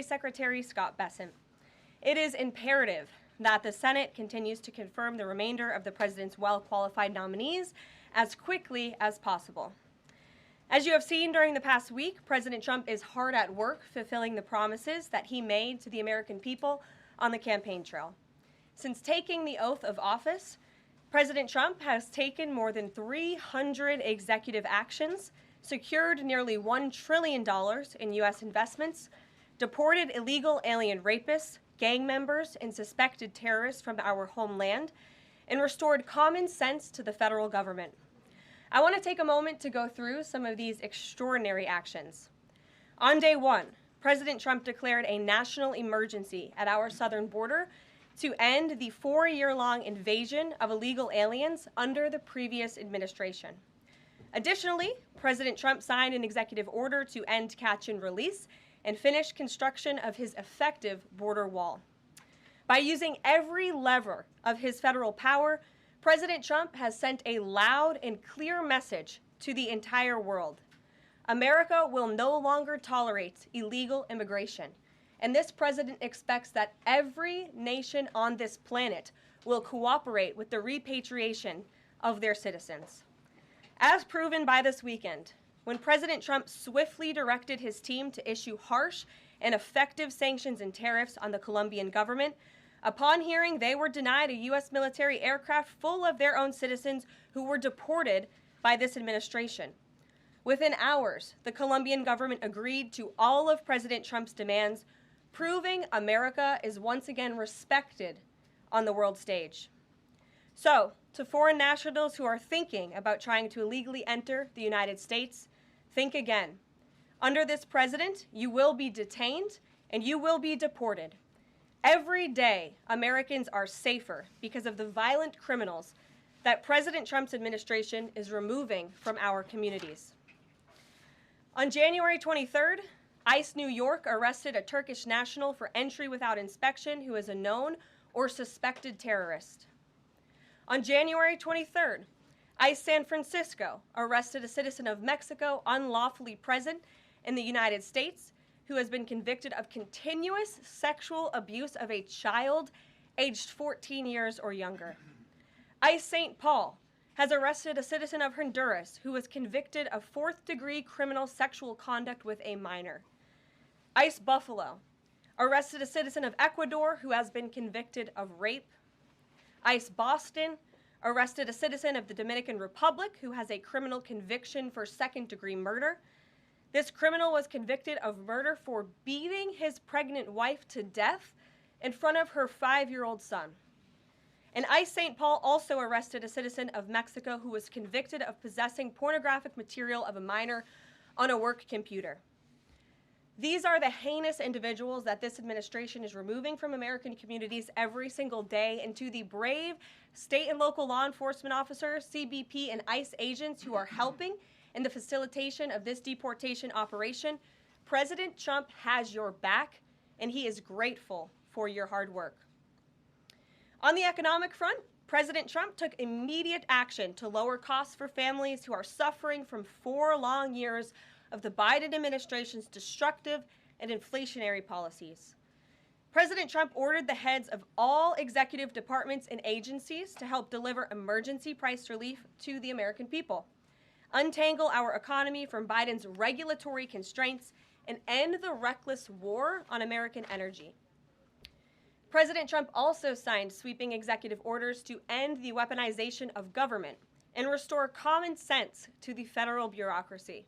Secretary Scott Bessent. It is imperative that the Senate continues to confirm the remainder of the president's well-qualified nominees as quickly as possible. As you have seen during the past week, President Trump is hard at work fulfilling the promises that he made to the American people on the campaign trail. Since taking the oath of office, President Trump has taken more than 300 executive actions, secured nearly $1 trillion in U.S. investments, deported illegal alien rapists, gang members, and suspected terrorists from our homeland, and restored common sense to the federal government. I want to take a moment to go through some of these extraordinary actions. On day one, President Trump declared a national emergency at our southern border to end the 4-year-long invasion of illegal aliens under the previous administration. Additionally, President Trump signed an executive order to end catch and release and finish construction of his effective border wall. By using every lever of his federal power, President Trump has sent a loud and clear message to the entire world. America will no longer tolerate illegal immigration, and this president expects that every nation on this planet will cooperate with the repatriation of their citizens. As proven by this weekend, when President Trump swiftly directed his team to issue harsh and effective sanctions and tariffs on the Colombian government, upon hearing they were denied a U.S. military aircraft full of their own citizens who were deported by this administration. Within hours, the Colombian government agreed to all of President Trump's demands, proving America is once again respected on the world stage. So, to foreign nationals who are thinking about trying to illegally enter the United States, think again. Under this president, you will be detained and you will be deported. Every day, Americans are safer because of the violent criminals that President Trump's administration is removing from our communities. On January 23rd, ICE New York arrested a Turkish national for entry without inspection who is a known or suspected terrorist. On January 23rd, ICE San Francisco arrested a citizen of Mexico unlawfully present in the United States who has been convicted of continuous sexual abuse of a child aged 14 years or younger. ICE St. Paul has arrested a citizen of Honduras who was convicted of 4th-degree criminal sexual conduct with a minor. ICE Buffalo arrested a citizen of Ecuador who has been convicted of rape. ICE Boston arrested a citizen of the Dominican Republic who has a criminal conviction for 2nd-degree murder. This criminal was convicted of murder for beating his pregnant wife to death in front of her 5-year-old son. And ICE St. Paul also arrested a citizen of Mexico who was convicted of possessing pornographic material of a minor on a work computer. These are the heinous individuals that this administration is removing from American communities every single day, and to the brave state and local law enforcement officers, CBP, and ICE agents who are helping in the facilitation of this deportation operation, President Trump has your back, and he is grateful for your hard work. On the economic front, President Trump took immediate action to lower costs for families who are suffering from 4 long years of the Biden administration's destructive and inflationary policies. President Trump ordered the heads of all executive departments and agencies to help deliver emergency price relief to the American people, untangle our economy from Biden's regulatory constraints, and end the reckless war on American energy. President Trump also signed sweeping executive orders to end the weaponization of government and restore common sense to the federal bureaucracy.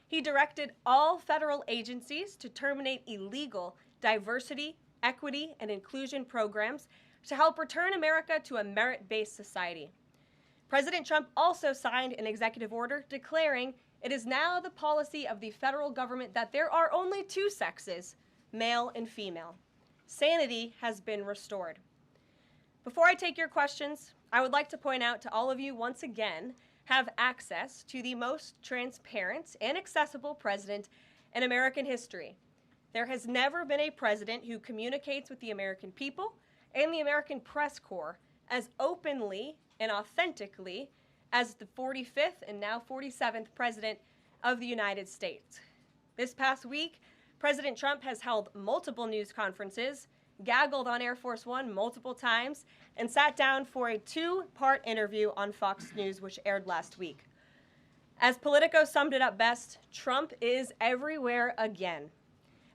He directed all federal agencies to terminate illegal diversity, equity, and inclusion programs to help return America to a merit-based society. President Trump also signed an executive order declaring it is now the policy of the federal government that there are only 2 sexes, male and female. Sanity has been restored. Before I take your questions, I would like to point out to all of you once again have access to the most transparent and accessible president in American history. There has never been a president who communicates with the American people and the American press corps as openly and authentically as the 45th and now 47th President of the United States. This past week, President Trump has held multiple news conferences, gaggled on Air Force One multiple times, and sat down for a two-part interview on Fox News, which aired last week. As Politico summed it up best, Trump is everywhere again.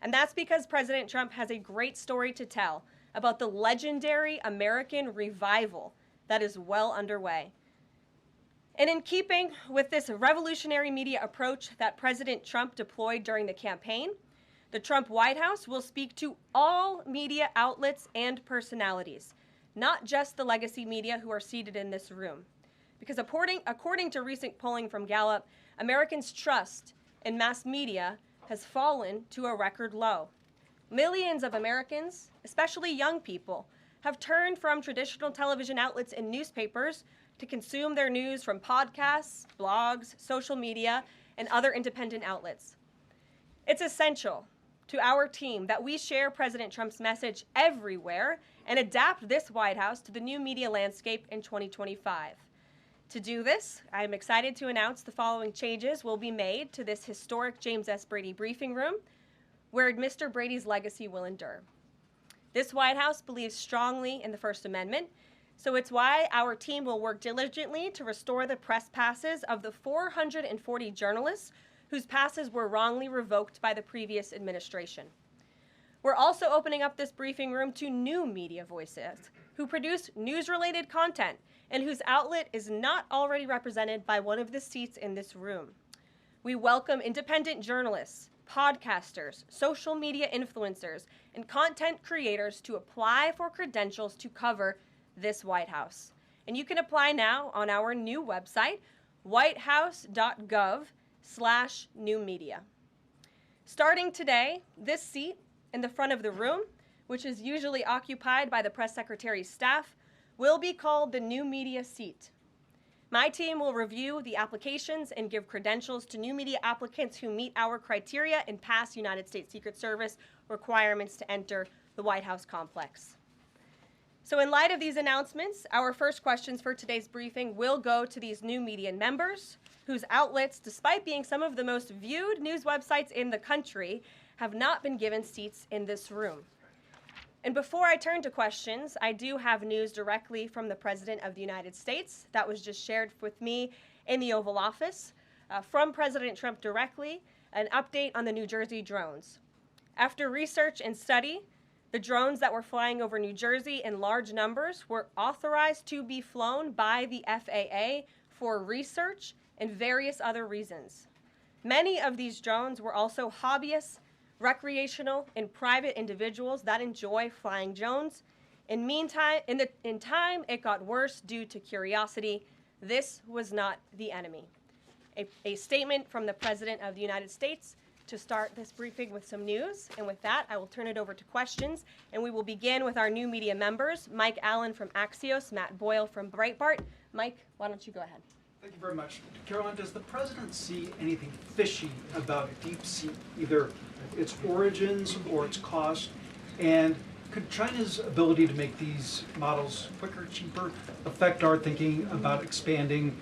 And that's because President Trump has a great story to tell about the legendary American revival that is well underway. And in keeping with this revolutionary media approach that President Trump deployed during the campaign, the Trump White House will speak to all media outlets and personalities, not just the legacy media who are seated in this room. Because according to recent polling from Gallup, Americans' trust in mass media has fallen to a record low. Millions of Americans, especially young people, have turned from traditional television outlets and newspapers to consume their news from podcasts, blogs, social media, and other independent outlets. It's essential to our team that we share President Trump's message everywhere and adapt this White House to the new media landscape in 2025. To do this, I'm excited to announce the following changes will be made to this historic James S. Brady briefing room, where Mr. Brady's legacy will endure. This White House believes strongly in the First Amendment, so it's why our team will work diligently to restore the press passes of the 440 journalists whose passes were wrongly revoked by the previous administration. We're also opening up this briefing room to new media voices who produce news-related content and whose outlet is not already represented by one of the seats in this room. We welcome independent journalists, podcasters, social media influencers, and content creators to apply for credentials to cover this White House. And you can apply now on our new website, whitehouse.gov/newmedia. Starting today, this seat in the front of the room, which is usually occupied by the press secretary's staff, will be called the new media seat. My team will review the applications and give credentials to new media applicants who meet our criteria and pass United States Secret Service requirements to enter the White House complex. So in light of these announcements, our first questions for today's briefing will go to these new media members whose outlets, despite being some of the most viewed news websites in the country, have not been given seats in this room. And before I turn to questions, I do have news directly from the President of the United States that was just shared with me in the Oval Office from President Trump directly, an update on the New Jersey drones. After research and study, the drones that were flying over New Jersey in large numbers were authorized to be flown by the FAA for research and various other reasons. Many of these drones were also hobbyists, recreational, and private individuals that enjoy flying drones. In time, it got worse due to curiosity. This was not the enemy. A statement from the President of the United States to start this briefing with some news. And with that, I will turn it over to questions. And we will begin with our new media members, Mike Allen from Axios, Matt Boyle from Breitbart. Mike, why don't you go ahead? Thank you very much. Caroline, does the President see anything fishy about DeepSeek, either its origins or its cost? And could China's ability to make these models quicker, cheaper, affect our thinking about expanding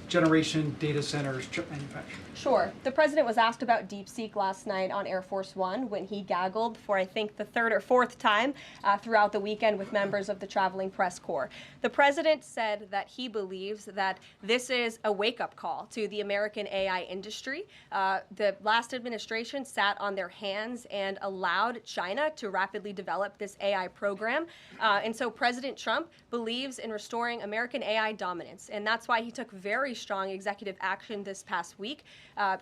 generation data centers, chip manufacturing? Sure. The President was asked about DeepSeek last night on Air Force One when he gaggled for, I think, the third or fourth time throughout the weekend with members of the traveling press corps. The President said that he believes that this is a wake-up call to the American AI industry. The last administration sat on their hands and allowed China to rapidly develop this AI program. And so President Trump believes in restoring American AI dominance. And that's why he took very strong executive action this past week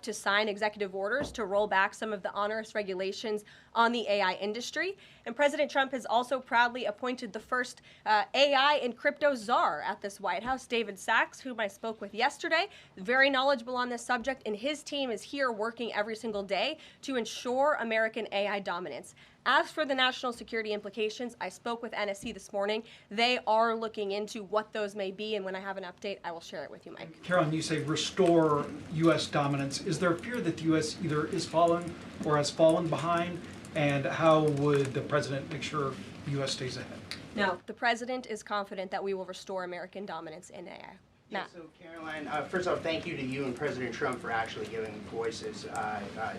to sign executive orders to roll back some of the onerous regulations on the AI industry. And President Trump has also proudly appointed the first AI and crypto czar at this White House, David Sachs, whom I spoke with yesterday, very knowledgeable on this subject, and his team is here working every single day to ensure American AI dominance. As for the national security implications, I spoke with NSC this morning. They are looking into what those may be, and when I have an update, I will share it with you, Mike. Carolyn, you say restore U.S. dominance. Is there a fear that the U.S. either is fallen or has fallen behind? And how would the President make sure the U.S. stays ahead? No, the President is confident that we will restore American dominance in AI. Matt. So Caroline, first off, thank you to you and President Trump for actually giving voices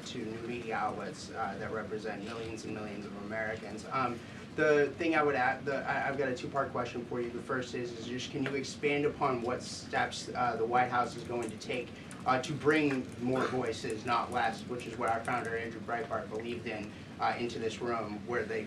to new media outlets that represent millions and millions of Americans. The thing I would add, I've got a two-part question for you. The first is just can you expand upon what steps the White House is going to take to bring more voices, not less, which is what our founder Andrew Breitbart believed in, into this room where they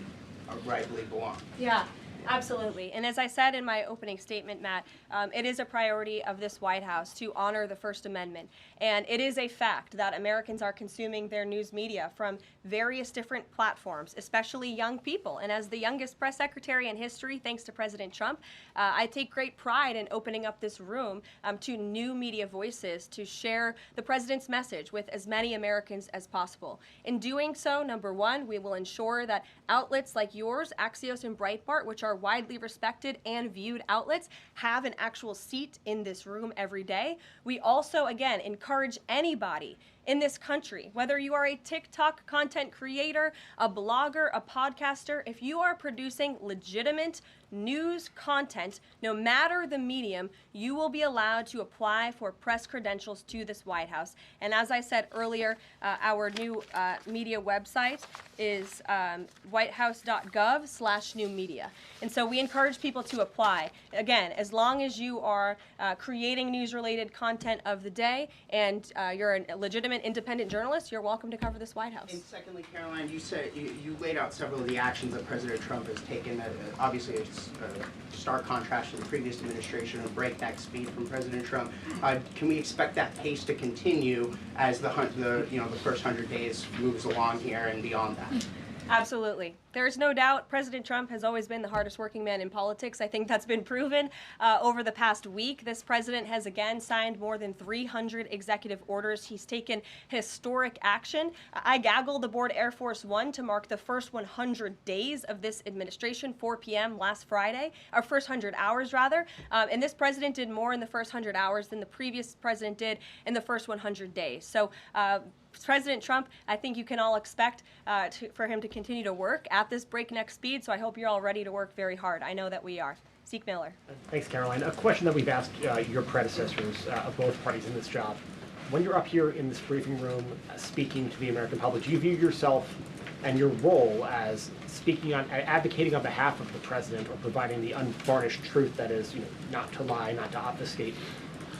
rightfully belong. Yeah. Absolutely. And as I said in my opening statement, Matt, it is a priority of this White House to honor the First Amendment. And it is a fact that Americans are consuming their news media from various different platforms, especially young people. And as the youngest press secretary in history, thanks to President Trump, I take great pride in opening up this room to new media voices to share the president's message with as many Americans as possible. In doing so, number one, we will ensure that outlets like yours, Axios and Breitbart, which are widely respected and viewed outlets, have an actual seat in this room every day. We also, again, encourage anybody in this country, whether you are a TikTok content creator, a blogger, a podcaster, if you are producing legitimate news content, no matter the medium, you will be allowed to apply for press credentials to this White House. And as I said earlier, our new media website is whitehouse.gov/new media. And so we encourage people to apply. Again, as long as you are creating news-related content of the day and you're a legitimate independent journalist, you're welcome to cover this White House. And secondly, Caroline, you said you laid out several of the actions that President Trump has taken that obviously it's a stark contrast to the previous administration of breakneck speed from President Trump. Can we expect that pace to continue as the first 100 days moves along here and beyond that? Absolutely. There's no doubt President Trump has always been the hardest working man in politics. I think that's been proven over the past week. This president has again signed more than 300 executive orders. He's taken historic action. I gaggled aboard Air Force One to mark the first 100 days of this administration, 4 p.m. last Friday, or first 100 hours rather. And this president did more in the first 100 hours than the previous president did in the first 100 days. So President Trump, I think you can all expect for him to continue to work at this breakneck speed, so I hope you're all ready to work very hard. I know that we are. Zeke Miller. Thanks, Caroline. A question that we've asked your predecessors of both parties in this job. When you're up here in this briefing room speaking to the American public, do you view yourself and your role as advocating on behalf of the president or providing the unvarnished truth that is, not to lie, not to obfuscate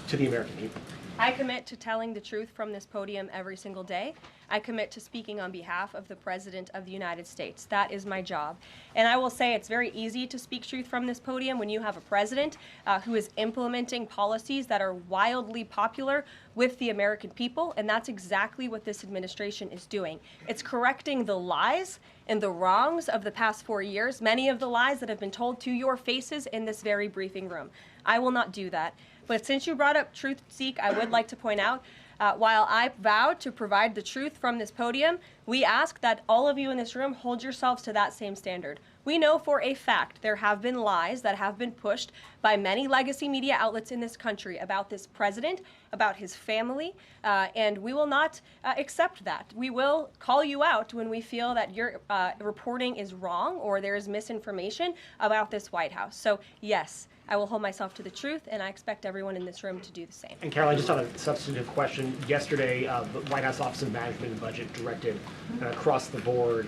to the American people? I commit to telling the truth from this podium every single day. I commit to speaking on behalf of the President of the United States. That is my job. And I will say it's very easy to speak truth from this podium when you have a president who is implementing policies that are wildly popular with the American people, and that's exactly what this administration is doing. It's correcting the lies and the wrongs of the past 4 years, many of the lies that have been told to your faces in this very briefing room. I will not do that. But since you brought up truth, Zeke, I would like to point out, while I vowed to provide the truth from this podium, we ask that all of you in this room hold yourselves to that same standard. We know for a fact there have been lies that have been pushed by many legacy media outlets in this country about this president, about his family, and we will not accept that. We will call you out when we feel that your reporting is wrong or there is misinformation about this White House. So yes, I will hold myself to the truth, and I expect everyone in this room to do the same. And Caroline, just on a substantive question, yesterday the White House Office of Management and Budget directed across the board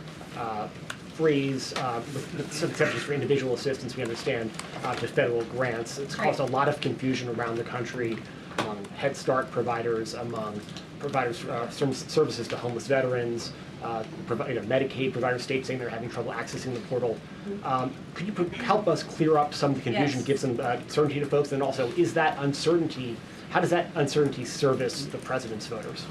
freeze, with some exceptions for individual assistance, we understand, to federal grants. It's caused a lot of confusion around the country among Head Start providers, among providers services to homeless veterans, Medicaid providers, states saying they're having trouble accessing the portal. Could you help us clear up some of the confusion, Yes. give some certainty to folks, and also is that uncertainty, how does that uncertainty service the president's voters?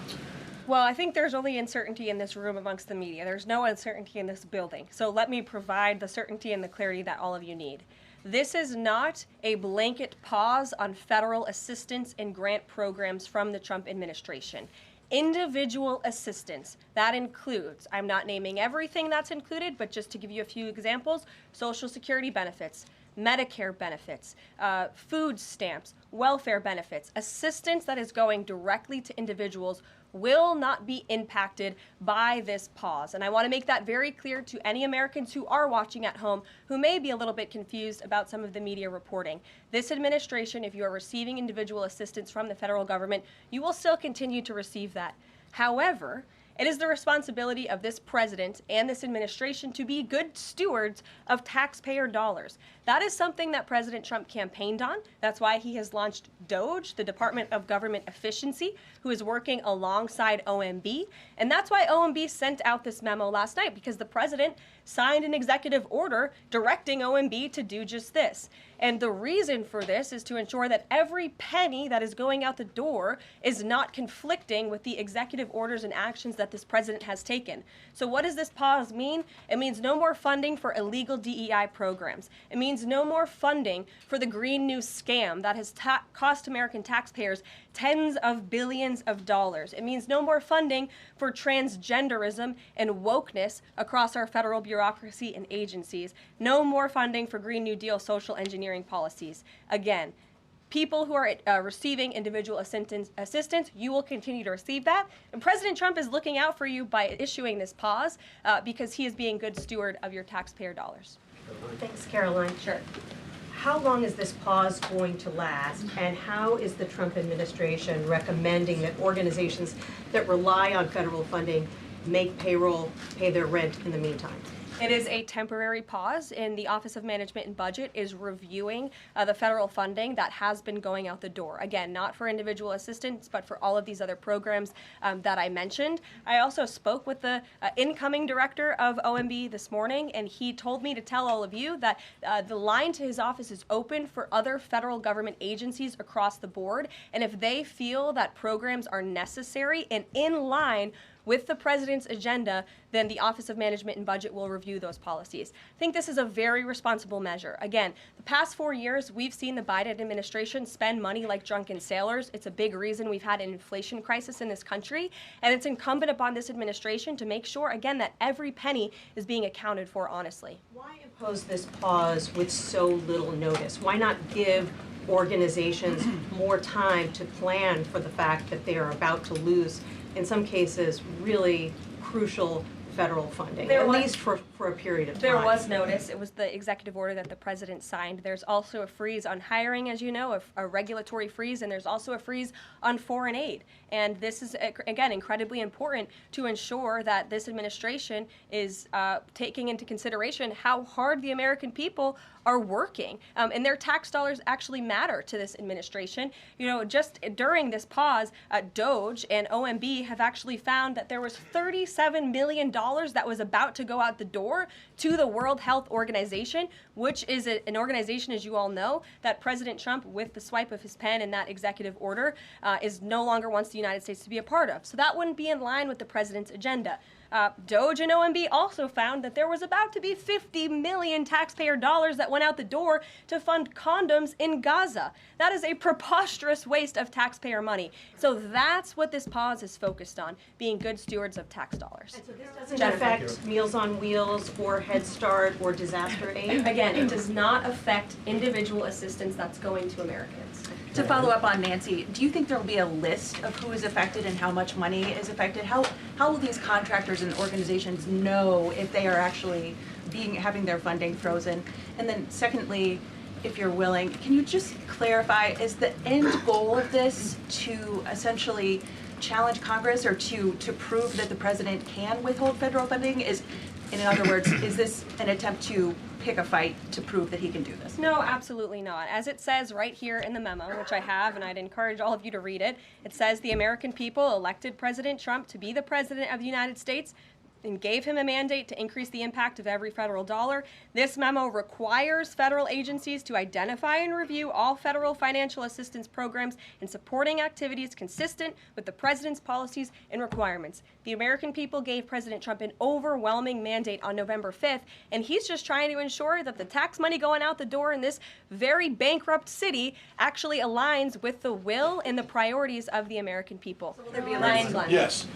Well, I think there's only uncertainty in this room amongst the media. There's no uncertainty in this building. So let me provide the certainty and the clarity that all of you need. This is not a blanket pause on federal assistance and grant programs from the Trump administration. Individual assistance, that includes, I'm not naming everything that's included, but just to give you a few examples, Social Security benefits, Medicare benefits, food stamps, welfare benefits, assistance that is going directly to individuals will not be impacted by this pause. And I want to make that very clear to any Americans who are watching at home who may be a little bit confused about some of the media reporting. This administration, if you are receiving individual assistance from the federal government, you will still continue to receive that. However, it is the responsibility of this president and this administration to be good stewards of taxpayer dollars. That is something that President Trump campaigned on. That's why he has launched DOGE, the Department of Government Efficiency, who is working alongside OMB. And that's why OMB sent out this memo last night, because the president signed an executive order directing OMB to do just this. And the reason for this is to ensure that every penny that is going out the door is not conflicting with the executive orders and actions that this president has taken. So what does this pause mean? It means no more funding for illegal DEI programs. It means no more funding for the Green New scam that has cost American taxpayers tens of billions of dollars. It means no more funding for transgenderism and wokeness across our federal bureaucracy and agencies. No more funding for Green New Deal social engineering policies. Again, people who are receiving individual assistance, you will continue to receive that. And President Trump is looking out for you by issuing this pause because he is being good steward of your taxpayer dollars. Thanks, Caroline. Sure. How long is this pause going to last, and how is the Trump administration recommending that organizations that rely on federal funding make payroll, pay their rent in the meantime? It is a temporary pause, and the Office of Management and Budget is reviewing the federal funding that has been going out the door. Again, not for individual assistance, but for all of these other programs that I mentioned. I also spoke with the incoming director of OMB this morning, and he told me to tell all of you that the line to his office is open for other federal government agencies across the board, and if they feel that programs are necessary and in line with the president's agenda, then the Office of Management and Budget will review those policies. I think this is a very responsible measure. Again, the past 4 years, we've seen the Biden administration spend money like drunken sailors. It's a big reason we've had an inflation crisis in this country, and it's incumbent upon this administration to make sure, again, that every penny is being accounted for honestly. Why impose this pause with so little notice? Why not give organizations more time to plan for the fact that they are about to lose, in some cases, really crucial federal funding, at least for a period of time? There was notice. It was the executive order that the president signed. There's also a freeze on hiring, as you know, a regulatory freeze, and there's also a freeze on foreign aid. And this is, again, incredibly important to ensure that this administration is taking into consideration how hard the American people are working. And their tax dollars actually matter to this administration. You know, just during this pause, DOGE and OMB have actually found that there was $37 million that was about to go out the door to the World Health Organization, which is an organization, as you all know, that President Trump, with the swipe of his pen in that executive order, is no longer wants the United States to be a part of. So that wouldn't be in line with the president's agenda. DOGE and OMB also found that there was about to be 50 million taxpayer dollars that went out the door to fund condoms in Gaza. That is a preposterous waste of taxpayer money. So that's what this pause is focused on, being good stewards of tax dollars. And so this doesn't affect Meals on Wheels or Head Start or disaster aid? Again, it does not affect individual assistance that's going to Americans. To follow up on Nancy, do you think there will be a list of who is affected and how much money is affected? How will these contractors and organizations know if they are actually having their funding frozen? And then secondly, if you're willing, can you just clarify, is the end goal of this to essentially challenge Congress or to prove that the president can withhold federal funding? In other words, is this an attempt to pick a fight to prove that he can do this? No, absolutely not. As it says right here in the memo, which I have, and I'd encourage all of you to read it, it says the American people elected President Trump to be the president of the United States and gave him a mandate to increase the impact of every federal dollar. This memo requires federal agencies to identify and review all federal financial assistance programs and supporting activities consistent with the president's policies and requirements. The American people gave President Trump an overwhelming mandate on November 5th, and he's just trying to ensure that the tax money going out the door in this very bankrupt city actually aligns with the will and the priorities of the American people. Will there be a Ryan Glenn. Yes.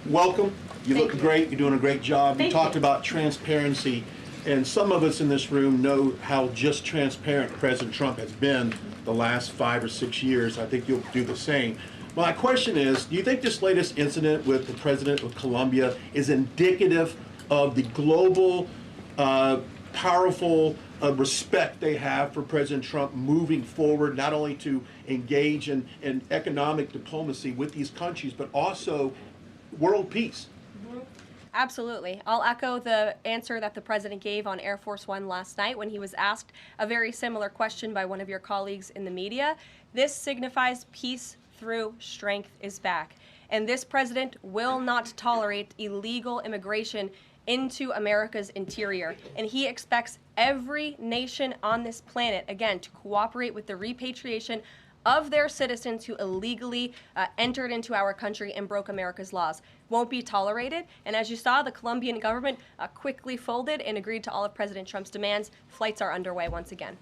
Welcome. You look great. You're doing a great job. You talked about transparency, and some of us in this room know how just transparent President Trump has been the last 5 or 6 years. I think you'll do the same. My question is, do you think this latest incident with the president of Colombia is indicative of the global, powerful respect they have for President Trump moving forward, not only to engage in economic diplomacy with these countries, but also world peace? Absolutely. I'll echo the answer that the president gave on Air Force One last night when he was asked a very similar question by one of your colleagues in the media. This signifies peace through strength is back. And this president will not tolerate illegal immigration into America's interior. And he expects every nation on this planet, again, to cooperate with the repatriation of their citizens who illegally entered into our country and broke America's laws. Won't be tolerated. And as you saw, the Colombian government quickly folded and agreed to all of President Trump's demands. Flights are underway once again.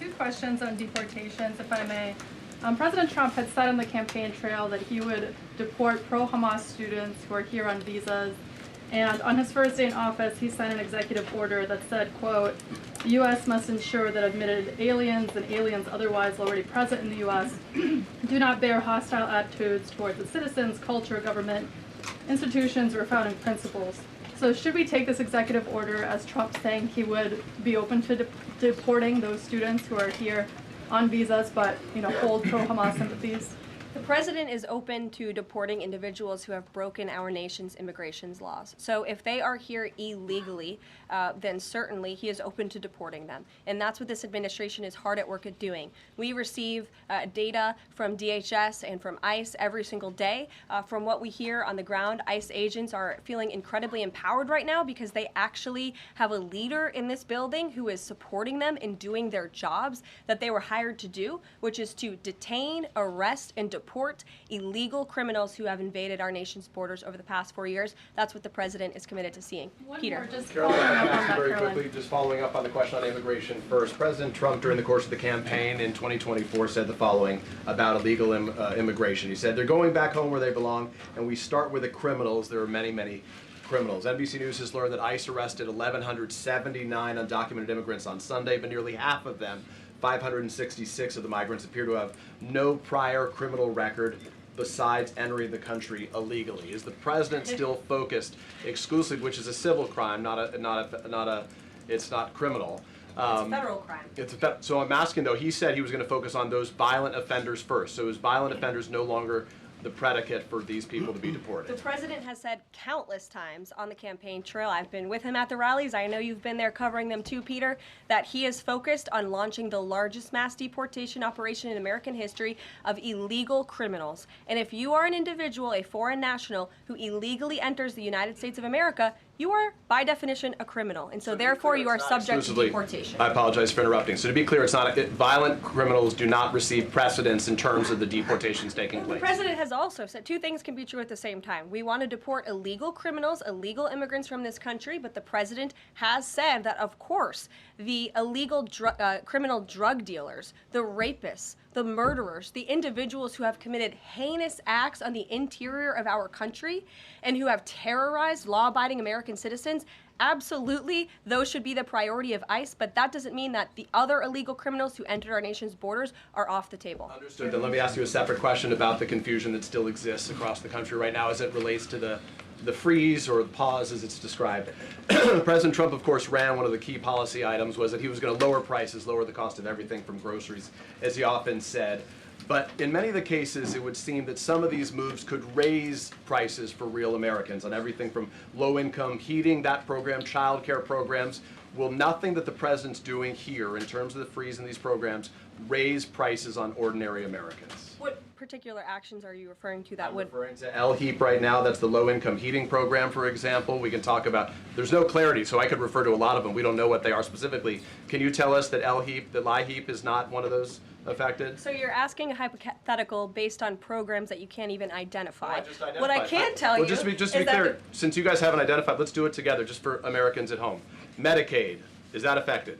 Two questions on deportations, if I may. President Trump had said on the campaign trail that he would deport pro-Hamas students who are here on visas. And on his first day in office, he signed an executive order that said, quote, the U.S. must ensure that admitted aliens and aliens otherwise already present in the U.S. do not bear hostile attitudes towards its citizens, culture, government, institutions, or founding principles. So should we take this executive order as Trump saying he would be open to deporting those students who are here on visas but, hold pro-Hamas sympathies? The president is open to deporting individuals who have broken our nation's immigration laws. So if they are here illegally, then certainly he is open to deporting them. And that's what this administration is hard at work at doing. We receive data from DHS and from ICE every single day. From what we hear on the ground, ICE agents are feeling incredibly empowered right now because they actually have a leader in this building who is supporting them in doing their jobs that they were hired to do, which is to detain, arrest, and deport illegal criminals who have invaded our nation's borders over the past 4 years. That's what the president is committed to seeing. Peter. Very quickly, just following up on the question on immigration first. President Trump, during the course of the campaign in 2024, said the following about illegal immigration. He said, they're going back home where they belong, and we start with the criminals. There are many, many criminals. NBC News has learned that ICE arrested 1,179 undocumented immigrants on Sunday, but nearly half of them, 566 of the migrants, appear to have no prior criminal record besides entering the country illegally. Is the president still focused exclusively, which is a civil crime, it's not criminal? It's a federal crime. So I'm asking though, he said he was going to focus on those violent offenders first. So is violent offenders no longer the predicate for these people to be deported? The president has said countless times on the campaign trail, I've been with him at the rallies, I know you've been there covering them too, Peter, that he is focused on launching the largest mass deportation operation in American history of illegal criminals. And if you are an individual, a foreign national, who illegally enters the United States of America, you are, by definition, a criminal. And so therefore, you are subject to deportation. I apologize for interrupting. So to be clear, it's not violent criminals do not receive precedence in terms of the deportations taking place. The president has also said two things can be true at the same time. We want to deport illegal criminals, illegal immigrants from this country, but the president has said that, of course, the illegal criminal drug dealers, the rapists, the murderers, the individuals who have committed heinous acts on the interior of our country and who have terrorized law-abiding American citizens, absolutely, those should be the priority of ICE, but that doesn't mean that the other illegal criminals who entered our nation's borders are off the table. Understood. Then let me ask you a separate question about the confusion that still exists across the country right now as it relates to the freeze or the pause as it's described. President Trump, of course, ran one of the key policy items was that he was going to lower prices, lower the cost of everything from groceries, as he often said. But in many of the cases, it would seem that some of these moves could raise prices for real Americans on everything from low-income heating, that program, child care programs. Will nothing that the president's doing here in terms of the freeze in these programs raise prices on ordinary Americans? What particular actions are you referring to that would? I'm referring to LHEAP right now. That's the low-income heating program, for example. We can talk about, there's no clarity, so I could refer to a lot of them. We don't know what they are specifically. Can you tell us that LHEAP is not one of those affected? So you're asking a hypothetical based on programs that you can't even identify. No, I just identified. What I can tell you just to be clear, since you guys haven't identified, let's do it together just for Americans at home. Medicaid, is that affected?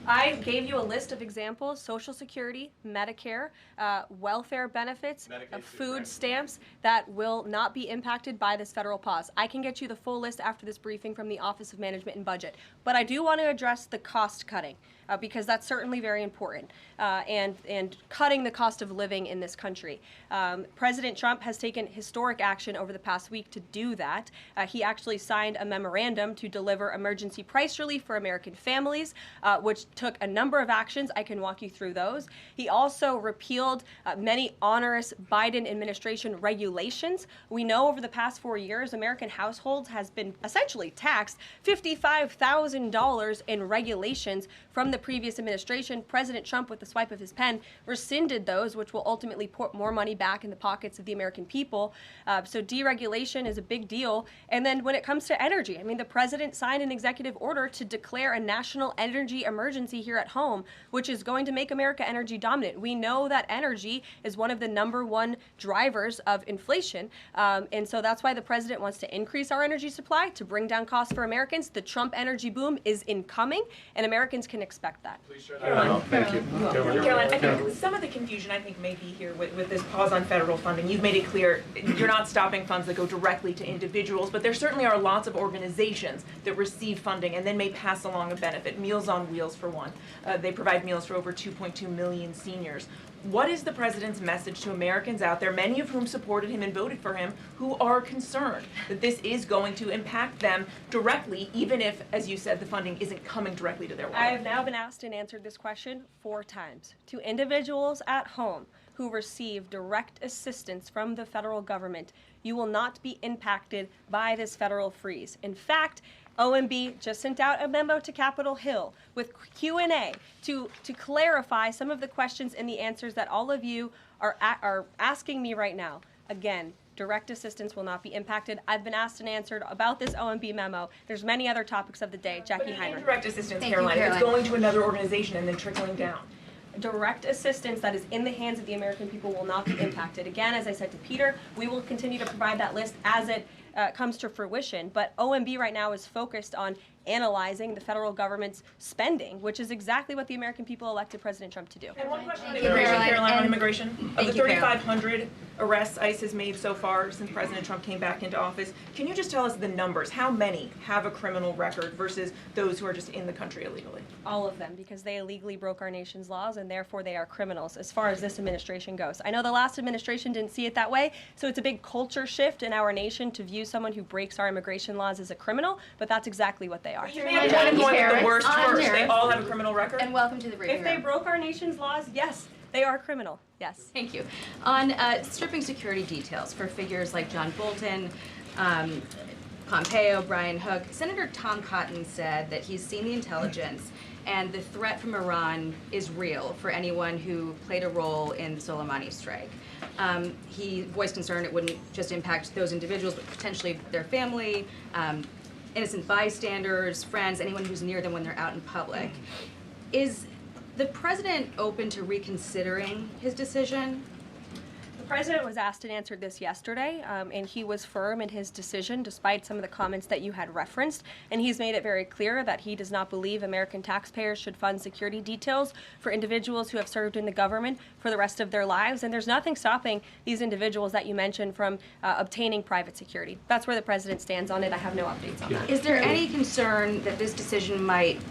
I gave you a list of examples: Social Security, Medicare, welfare benefits, food stamps that will not be impacted by this federal pause. I can get you the full list after this briefing from the Office of Management and Budget. But I do want to address the cost cutting because that's certainly very important, and cutting the cost of living in this country. President Trump has taken historic action over the past week to do that. He actually signed a memorandum to deliver emergency price relief for American families, which took a number of actions. I can walk you through those. He also repealed many onerous Biden administration regulations. We know over the past 4 years, American households has been essentially taxed $55,000 in regulations from the previous administration. President Trump, with the swipe of his pen, rescinded those, which will ultimately put more money back in the pockets of the American people. So deregulation is a big deal. And then when it comes to energy, I mean, the president signed an executive order to declare a national energy emergency here at home, which is going to make America energy dominant. We know that energy is one of the #1 drivers of inflation. And so that's why the president wants to increase our energy supply to bring down costs for Americans. The Trump energy boom is incoming, and Americans can expect that. Please share that. Thank you. Caroline, I think some of the confusion may be here with this pause on federal funding. You've made it clear you're not stopping funds that go directly to individuals, but there certainly are lots of organizations that receive funding and then may pass along a benefit. Meals on Wheels, for one. They provide meals for over 2.2 million seniors. What is the president's message to Americans out there, many of whom supported him and voted for him, who are concerned that this is going to impact them directly, even if, as you said, the funding isn't coming directly to their wallet? I have now been asked and answered this question 4 times. To individuals at home who receive direct assistance from the federal government, you will not be impacted by this federal freeze. In fact, OMB just sent out a memo to Capitol Hill with Q&A to clarify some of the questions and the answers that all of you are asking me right now. Again, direct assistance will not be impacted. I've been asked and answered about this OMB memo. There's many other topics of the day. Jackie Heinrich. Indirect assistance, Caroline, if it's going to another organization and then trickling down. Direct assistance that is in the hands of the American people will not be impacted. Again, as I said to Peter, we will continue to provide that list as it comes to fruition. But OMB right now is focused on analyzing the federal government's spending, which is exactly what the American people elected President Trump to do. And one question on immigration, Caroline, on immigration. Of the 3,500 arrests ICE has made so far since President Trump came back into office, can you just tell us the numbers? How many have a criminal record versus those who are just in the country illegally? All of them, because they illegally broke our nation's laws, and therefore they are criminals as far as this administration goes. I know the last administration didn't see it that way, so it's a big culture shift in our nation to view someone who breaks our immigration laws as a criminal, but that's exactly what they are. You may have going with the worst first. They all have a criminal record? And welcome to the briefing If they broke our nation's laws, yes, they are criminal, yes. Thank you. On stripping security details for figures like John Bolton, Pompeo, Brian Hook, Senator Tom Cotton said that he's seen the intelligence and the threat from Iran is real for anyone who played a role in the Soleimani strike. He voiced concern it wouldn't just impact those individuals, but potentially their family, innocent bystanders, friends, anyone who's near them when they're out in public. Is the president open to reconsidering his decision? The president was asked and answered this yesterday, and he was firm in his decision despite some of the comments that you had referenced, and he's made it very clear that he does not believe American taxpayers should fund security details for individuals who have served in the government for the rest of their lives, and there's nothing stopping these individuals that you mentioned from obtaining private security. That's where the president stands on it. I have no updates on that. Is there any concern that this decision might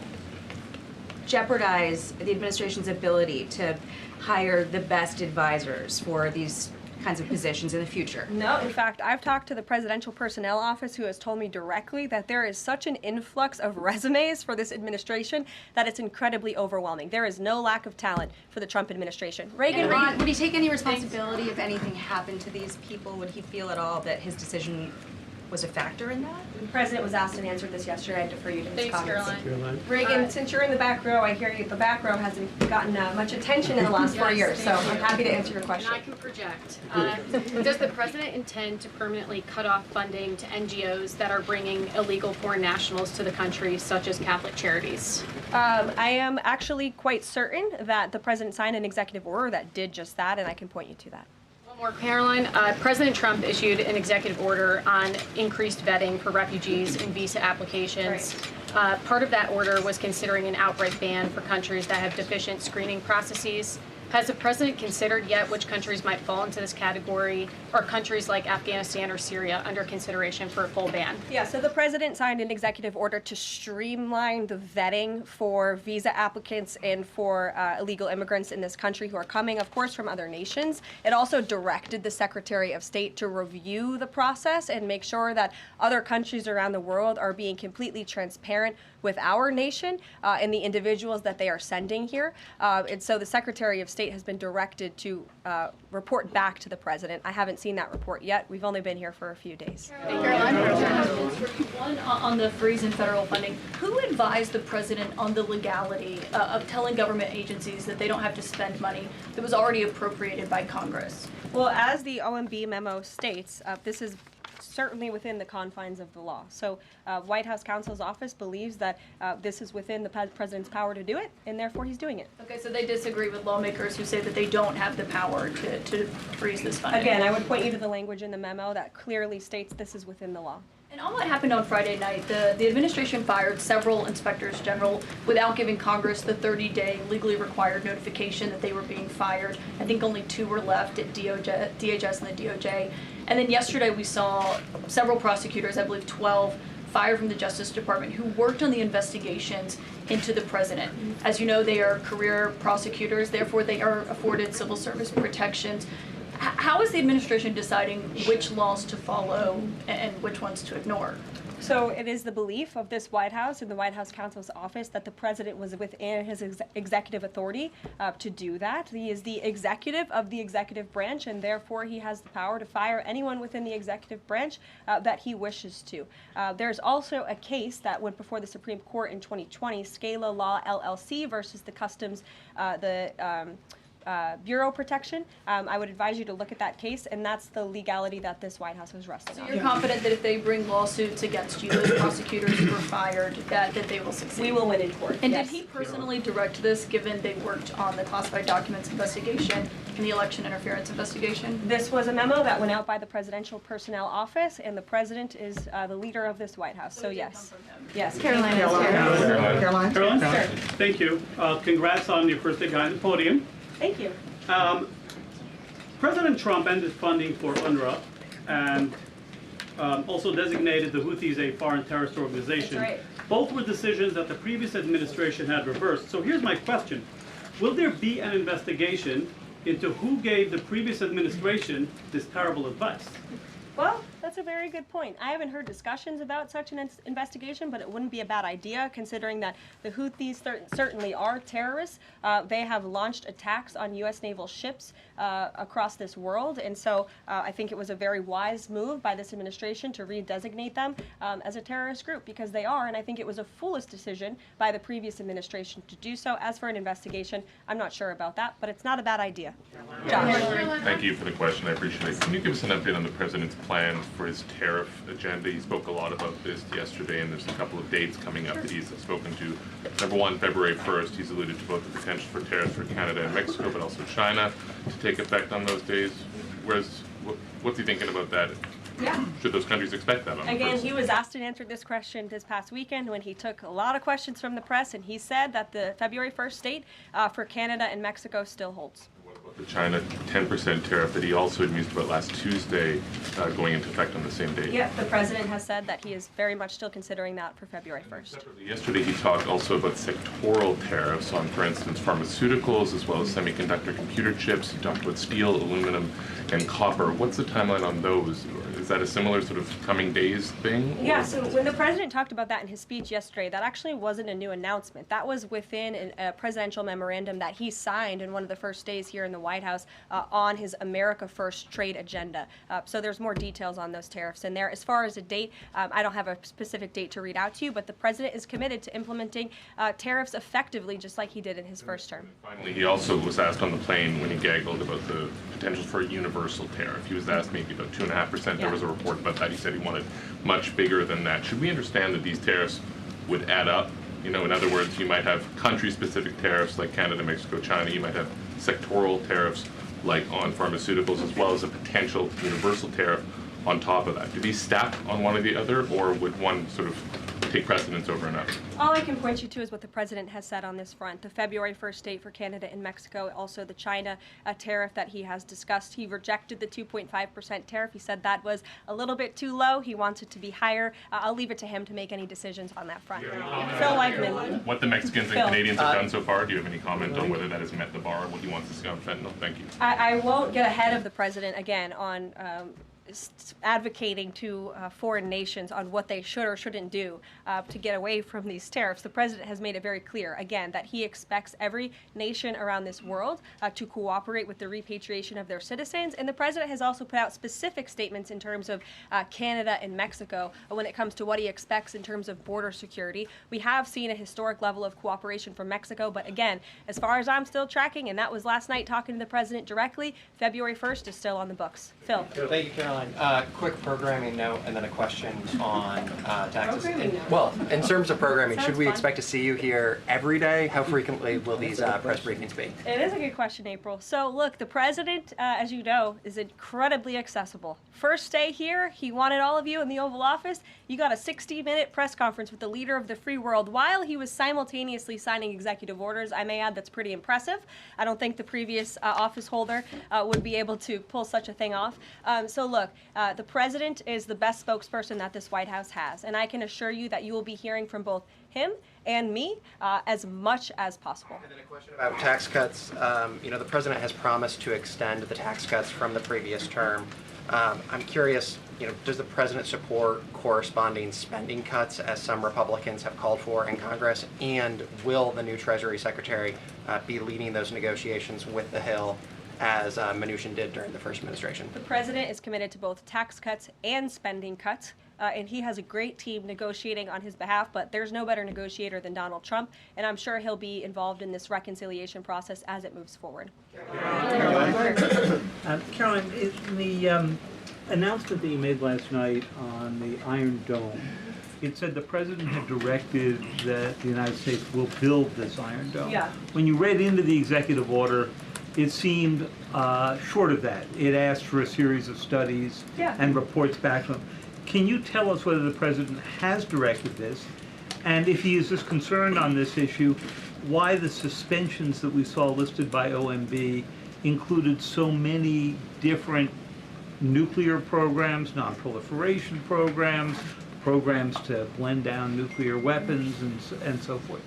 jeopardize the administration's ability to hire the best advisors for these kinds of positions in the future? No, in fact, I've talked to the Presidential Personnel Office, who has told me directly that there is such an influx of resumes for this administration that it's incredibly overwhelming. There is no lack of talent for the Trump administration. Reagan, would he take any responsibility if anything happened to these people? Would he feel at all that his decision was a factor in that? The president was asked and answered this yesterday. I defer you to his comments. Caroline. Reagan, since you're in the back row, I hear you, the back row hasn't gotten much attention in the last 4 years, so I'm happy to answer your question. And I can project. Does the president intend to permanently cut off funding to NGOs that are bringing illegal foreign nationals to the country, such as Catholic charities? I am actually quite certain that the president signed an executive order that did just that, and I can point you to that. More, Caroline, President Trump issued an executive order on increased vetting for refugees and visa applications. Part of that order was considering an outright ban for countries that have deficient screening processes. Has the president considered yet which countries might fall into this category, or countries like Afghanistan or Syria under consideration for a full ban? Yeah, so the president signed an executive order to streamline the vetting for visa applicants and for illegal immigrants in this country who are coming, of course, from other nations. It also directed the Secretary of State to review the process and make sure that other countries around the world are being completely transparent with our nation and the individuals that they are sending here. And so the Secretary of State has been directed to report back to the president. I haven't seen that report yet. We've only been here for a few days. One, on the freeze in federal funding, who advised the president on the legality of telling government agencies that they don't have to spend money that was already appropriated by Congress? Well, as the OMB memo states, this is certainly within the confines of the law. So White House counsel's office believes that this is within the president's power to do it, and therefore he's doing it. Okay, so they disagree with lawmakers who say that they don't have the power to freeze this funding. Again, I would point you to the language in the memo that clearly states this is within the law. And on what happened on Friday night, the administration fired several inspectors general without giving Congress the 30-day legally required notification that they were being fired. I think only 2 were left at DHS and the DOJ. And then yesterday we saw several prosecutors, I believe 12, fired from the Justice Department who worked on the investigations into the president. As you know, they are career prosecutors, therefore they are afforded civil service protections. How is the administration deciding which laws to follow and which ones to ignore? So it is the belief of this White House and the White House counsel's office that the president was within his executive authority to do that. He is the executive of the executive branch, and therefore he has the power to fire anyone within the executive branch that he wishes to. There's also a case that went before the Supreme Court in 2020, Scala Law LLC versus the Customs, Bureau Protection. I would advise you to look at that case, and that's the legality that this White House was resting on. So you're confident that if they bring lawsuits against you, those prosecutors who were fired, that they will succeed? We will win in court. And yes. did he personally direct this, given they worked on the classified documents investigation and the election interference investigation? This was a memo that went out by the Presidential Personnel Office, and the president is the leader of this White House. So yes. Yes. Caroline. Caroline? Sure. Thank you. Congrats on your first day behind the podium. Thank you. President Trump ended funding for UNRWA and also designated the Houthis a foreign terrorist organization. That's right. Both were decisions that the previous administration had reversed. So here's my question. Will there be an investigation into who gave the previous administration this terrible advice? Well, that's a very good point. I haven't heard discussions about such an investigation, but it wouldn't be a bad idea considering that the Houthis certainly are terrorists. They have launched attacks on U.S. naval ships across this world, and so I think it was a very wise move by this administration to redesignate them as a terrorist group, because they are, and I think it was a foolish decision by the previous administration to do so. As for an investigation, I'm not sure about that, but it's not a bad idea. Josh. Thank you for the question. I appreciate it. Can you give us an update on the president's plan for his tariff agenda? He spoke a lot about this yesterday, and there's a couple of dates coming up that he's spoken to. Number one, February 1st, he's alluded to both the potential for tariffs for Canada and Mexico, but also China to take effect on those days. What's he thinking about that? Yeah. Should those countries expect that? Again, he was asked and answered this question this past weekend when he took a lot of questions from the press, and he said that the February 1st date for Canada and Mexico still holds. The China 10% tariff that he also had mused about last Tuesday going into effect on the same date. Yeah, the president has said that he is very much still considering that for February 1st. Separately, yesterday he talked also about sectoral tariffs on, for instance, pharmaceuticals as well as semiconductor computer chips. He talked about steel, aluminum, and copper. What's the timeline on those? Is that a similar sort of coming days thing? Or? Yeah, so when the president talked about that in his speech yesterday, that actually wasn't a new announcement. That was within a presidential memorandum that he signed in one of the first days here in the White House on his America First trade agenda. So there's more details on those tariffs in there. As far as a date, I don't have a specific date to read out to you, but the president is committed to implementing tariffs effectively, just like he did in his first term. Finally, he also was asked on the plane when he gaggled about the potential for a universal tariff. He was asked maybe about 2.5%. There was a report about that. He said he wanted much bigger than that. Should we understand that these tariffs would add up? You know, in other words, you might have country-specific tariffs like Canada, Mexico, China. You might have sectoral tariffs like on pharmaceuticals, as well as a potential universal tariff on top of that. Do these stack on one or the other, or would one sort of take precedence over another? All I can point you to is what the president has said on this front. The February 1st date for Canada and Mexico, also the China tariff that he has discussed. He rejected the 2.5% tariff. He said that was a little bit too low. He wants it to be higher. I'll leave it to him to make any decisions on that front. Phil Weigman. What the Mexicans and Phil. Canadians have done so far, do you have any comment on whether that has met the bar, what he wants to see on fentanyl? Thank you. I won't get ahead of the president again on advocating to foreign nations on what they should or shouldn't do to get away from these tariffs. The president has made it very clear, again, that he expects every nation around this world to cooperate with the repatriation of their citizens. And the president has also put out specific statements in terms of Canada and Mexico when it comes to what he expects in terms of border security. We have seen a historic level of cooperation from Mexico, but again, as far as I'm still tracking, and that was last night talking to the president directly, February 1st is still on the books. Phil. Thank you, Caroline. Quick programming note and then a question on taxes. Well, in terms of programming, should we expect to see you here every day? How frequently will these press briefings be? It is a good question, April. So look, the president, as you know, is incredibly accessible. First day here, he wanted all of you in the Oval Office. You got a 60-minute press conference with the leader of the free world while he was simultaneously signing executive orders. I may add that's pretty impressive. I don't think the previous office holder would be able to pull such a thing off. So look, the president is the best spokesperson that this White House has, and I can assure you that you will be hearing from both him and me as much as possible. And then a question about tax cuts. The president has promised to extend the tax cuts from the previous term. I'm curious, does the president support corresponding spending cuts as some Republicans have called for in Congress? And will the new Treasury Secretary be leading those negotiations with the Hill as Mnuchin did during the first administration? The president is committed to both tax cuts and spending cuts, and he has a great team negotiating on his behalf, but there's no better negotiator than Donald Trump, and I'm sure he'll be involved in this reconciliation process as it moves forward. Caroline, in the announcement that you made last night on the Iron Dome, it said the president had directed that the United States will build this Iron Dome. Yeah. When you read into the executive order, it seemed short of that. It asked for a series of studies and reports back to him. Can you tell us whether the president has directed this? And if he is this concerned on this issue, why the suspensions that we saw listed by OMB included so many different nuclear programs, non-proliferation programs, programs to blend down nuclear weapons, and so forth?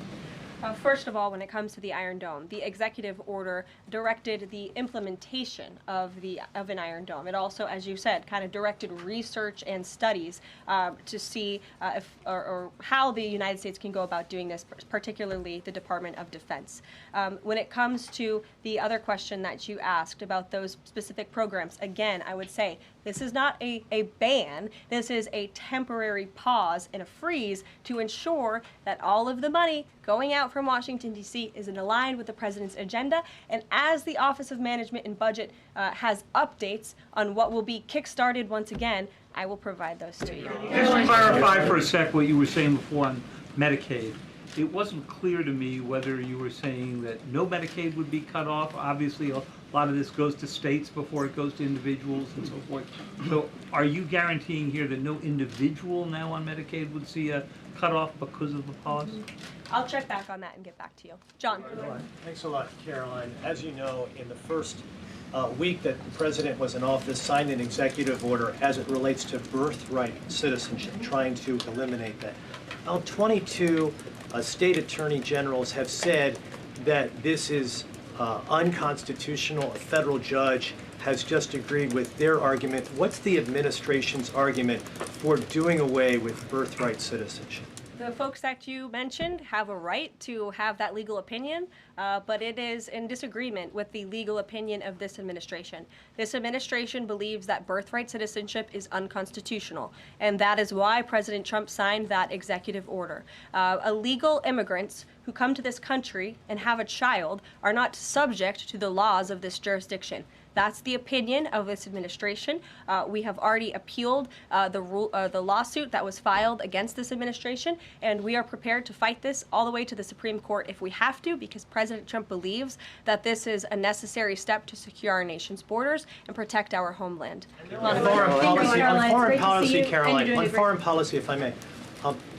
First of all, when it comes to the Iron Dome, the executive order directed the implementation of an Iron Dome. It also, as you said, kind of directed research and studies to see if or how the United States can go about doing this, particularly the Department of Defense. When it comes to the other question that you asked about those specific programs, again, I would say this is not a ban. This is a temporary pause and a freeze to ensure that all of the money going out from Washington, D.C. is aligned with the president's agenda. And as the Office of Management and Budget has updates on what will be kickstarted once again, I will provide those to you. Just to clarify for a sec what you were saying before on Medicaid. It wasn't clear to me whether you were saying that no Medicaid would be cut off. Obviously, a lot of this goes to states before it goes to individuals and so forth. So are you guaranteeing here that no individual now on Medicaid would see a cutoff because of the pause? I'll check back on that and get back to you. John. Thanks a lot, Caroline. As you know, in the first week that the president was in office, signed an executive order as it relates to birthright citizenship, trying to eliminate that. Now, 22 state attorney generals have said that this is unconstitutional. A federal judge has just agreed with their argument. What's the administration's argument for doing away with birthright citizenship? The folks that you mentioned have a right to have that legal opinion, but it is in disagreement with the legal opinion of this administration. This administration believes that birthright citizenship is unconstitutional, and that is why President Trump signed that executive order. Illegal immigrants who come to this country and have a child are not subject to the laws of this jurisdiction. That's the opinion of this administration. We have already appealed the lawsuit that was filed against this administration, and we are prepared to fight this all the way to the Supreme Court if we have to, because President Trump believes that this is a necessary step to secure our nation's borders and protect our homeland. On foreign policy, Caroline, on foreign policy, if I may.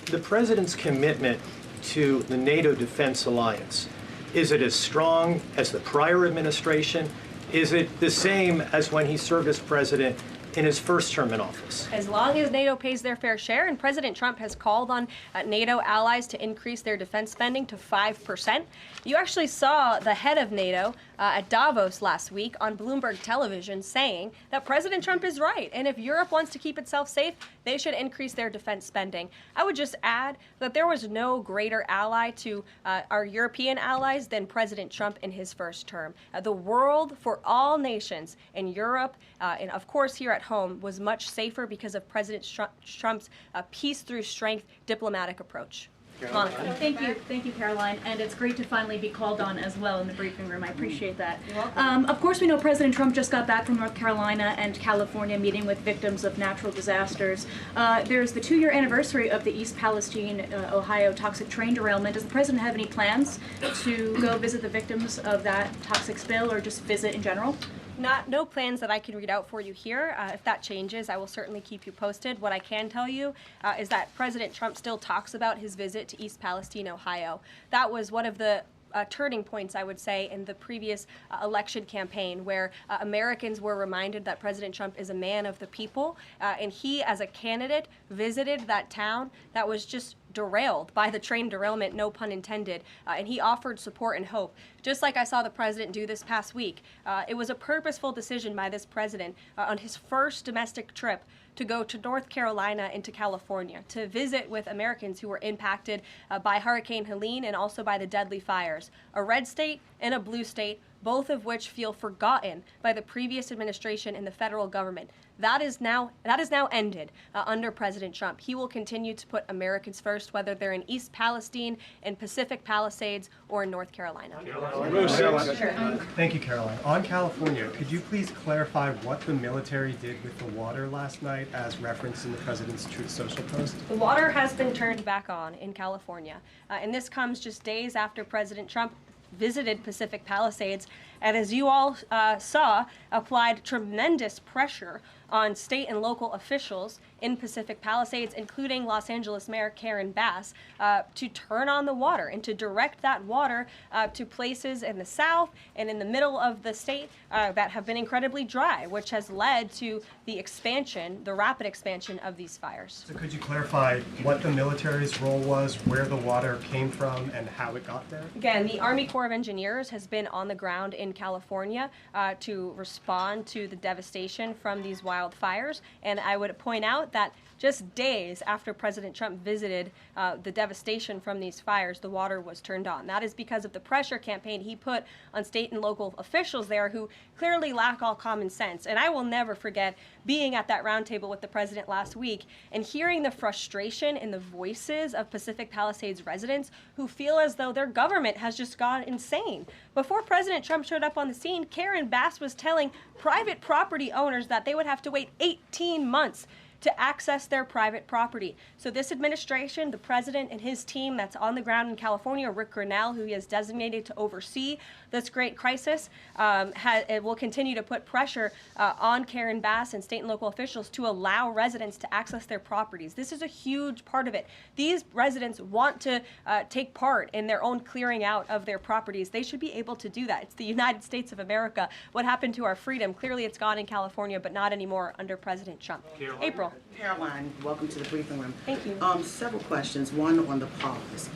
the president's commitment to the NATO Defense Alliance, is it as strong as the prior administration? Is it the same as when he served as president in his first term in office? As long as NATO pays their fair share, and President Trump has called on NATO allies to increase their defense spending to 5%. You actually saw the head of NATO at Davos last week on Bloomberg television saying that President Trump is right, and if Europe wants to keep itself safe, they should increase their defense spending. I would just add that there was no greater ally to our European allies than President Trump in his first term. The world for all nations in Europe, and of course here at home, was much safer because of President Trump's peace through strength diplomatic approach. Monica. Thank you, Caroline, and it's great to finally be called on as well in the briefing room. I appreciate that. You're welcome. Of course, we know President Trump just got back from North Carolina and California meeting with victims of natural disasters. There's the 2-year anniversary of the East Palestine, Ohio toxic train derailment. Does the president have any plans to go visit the victims of that toxic spill or just visit in general? No plans that I can read out for you here. If that changes, I will certainly keep you posted. What I can tell you is that President Trump still talks about his visit to East Palestine, Ohio. That was one of the turning points, I would say, in the previous election campaign, where Americans were reminded that President Trump is a man of the people, and he, as a candidate, visited that town that was just derailed by the train derailment, no pun intended, and he offered support and hope. Just like I saw the president do this past week, it was a purposeful decision by this president on his first domestic trip to go to North Carolina and to California to visit with Americans who were impacted by Hurricane Helene and also by the deadly fires. A red state and a blue state, both of which feel forgotten by the previous administration and the federal government. That is now ended under President Trump. He will continue to put Americans first, whether they're in East Palestine, in Pacific Palisades, or in North Carolina. Thank you, Caroline. On California, could you please clarify what the military did with the water last night as referenced in the president's Truth Social post? The water has been turned back on in California, and this comes just days after President Trump visited Pacific Palisades, and as you all saw, applied tremendous pressure on state and local officials in Pacific Palisades, including Los Angeles Mayor Karen Bass, to turn on the water and to direct that water to places in the south and in the middle of the state that have been incredibly dry, which has led to the expansion, the rapid expansion of these fires. So could you clarify what the military's role was, where the water came from, and how it got there? Again, the Army Corps of Engineers has been on the ground in California to respond to the devastation from these wildfires, and I would point out that just days after President Trump visited the devastation from these fires, the water was turned on. That is because of the pressure campaign he put on state and local officials there who clearly lack all common sense. And I will never forget being at that roundtable with the president last week and hearing the frustration in the voices of Pacific Palisades residents who feel as though their government has just gone insane. Before President Trump showed up on the scene, Karen Bass was telling private property owners that they would have to wait 18 months to access their private property. So this administration, the president and his team that's on the ground in California, Rick Grinnell, who he has designated to oversee this great crisis, it will continue to put pressure on Karen Bass and state and local officials to allow residents to access their properties. This is a huge part of it. These residents want to take part in their own clearing out of their properties. They should be able to do that. It's the United States of America. What happened to our freedom? Clearly it's gone in California, but not anymore under President Trump. April. Caroline, welcome to the briefing room. Thank you. Several questions. One on the pause.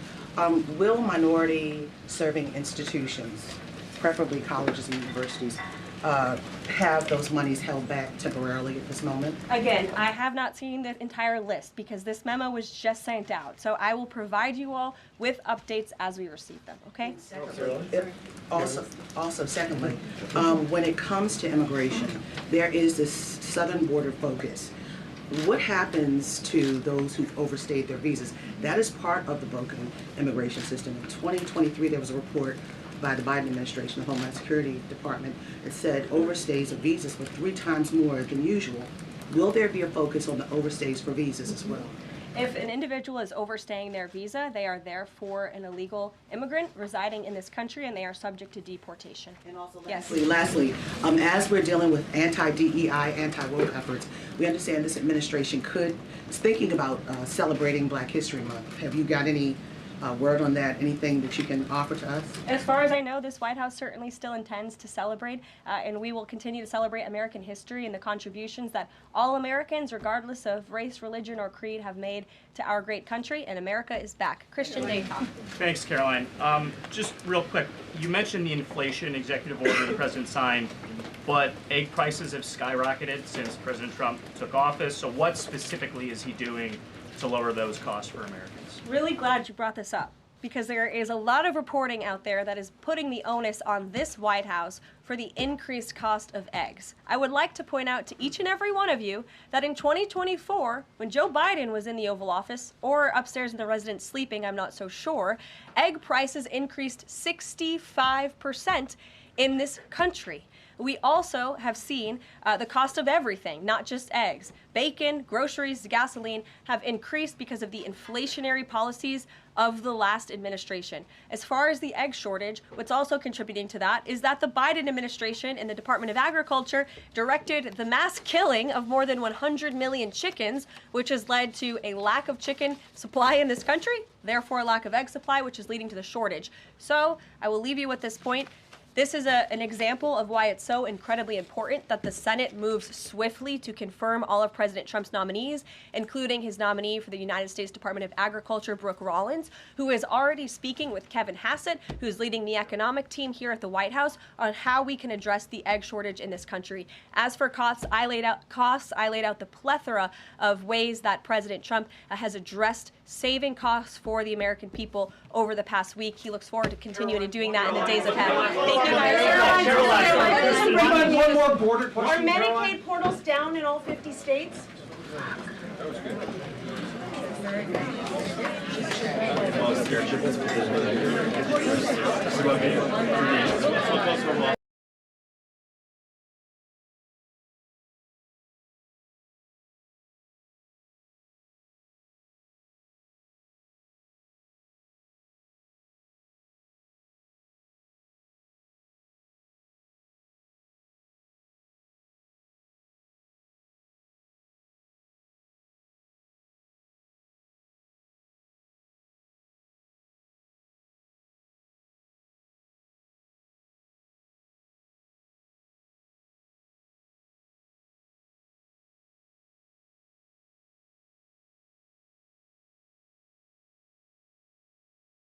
Will minority-serving institutions, preferably colleges and universities, have those monies held back temporarily at this moment? Again, I have not seen the entire list because this memo was just sent out. So I will provide you all with updates as we receive them, okay? Secondly, when it comes to immigration, there is this southern border focus. What happens to those who've overstayed their visas? That is part of the broken immigration system. In 2023, there was a report by the Biden administration, the Homeland Security Department, that said overstays of visas were 3 times more than usual. Will there be a focus on the overstays for visas as well? If an individual is overstaying their visa, they are therefore an illegal immigrant residing in this country, and they are subject to deportation. And also, yes. lastly, as we're dealing with anti-DEI, anti-woke efforts, we understand this administration is thinking about celebrating Black History Month. Have you got any word on that? Anything that you can offer to us? As far as I know, this White House certainly still intends to celebrate, and we will continue to celebrate American history and the contributions that all Americans, regardless of race, religion, or creed, have made to our great country, and America is back. Christian Dayton. Thanks, Caroline. Just real quick, you mentioned the inflation executive order the president signed, but egg prices have skyrocketed since President Trump took office, so what specifically is he doing to lower those costs for Americans? Really glad you brought this up, because there is a lot of reporting out there that is putting the onus on this White House for the increased cost of eggs. I would like to point out to each and every one of you that in 2024, when Joe Biden was in the Oval Office, or upstairs in the residence sleeping, I'm not so sure, egg prices increased 65% in this country. We also have seen the cost of everything, not just eggs. Bacon, groceries, gasoline have increased because of the inflationary policies of the last administration. As far as the egg shortage, what's also contributing to that is that the Biden administration and the Department of Agriculture directed the mass killing of more than 100 million chickens, which has led to a lack of chicken supply in this country, therefore a lack of egg supply, which is leading to the shortage. So I will leave you with this point. This is an example of why it's so incredibly important that the Senate moves swiftly to confirm all of President Trump's nominees, including his nominee for the United States Department of Agriculture, Brooke Rollins, who is already speaking with Kevin Hassett, who's leading the economic team here at the White House, on how we can address the egg shortage in this country. As for costs, I laid out the plethora of ways that President Trump has addressed saving costs for the American people over the past week. He looks forward to continuing to doing that in the days ahead. Thank you guys. One more border question. Are Medicaid portals down in all 50 states? That was good.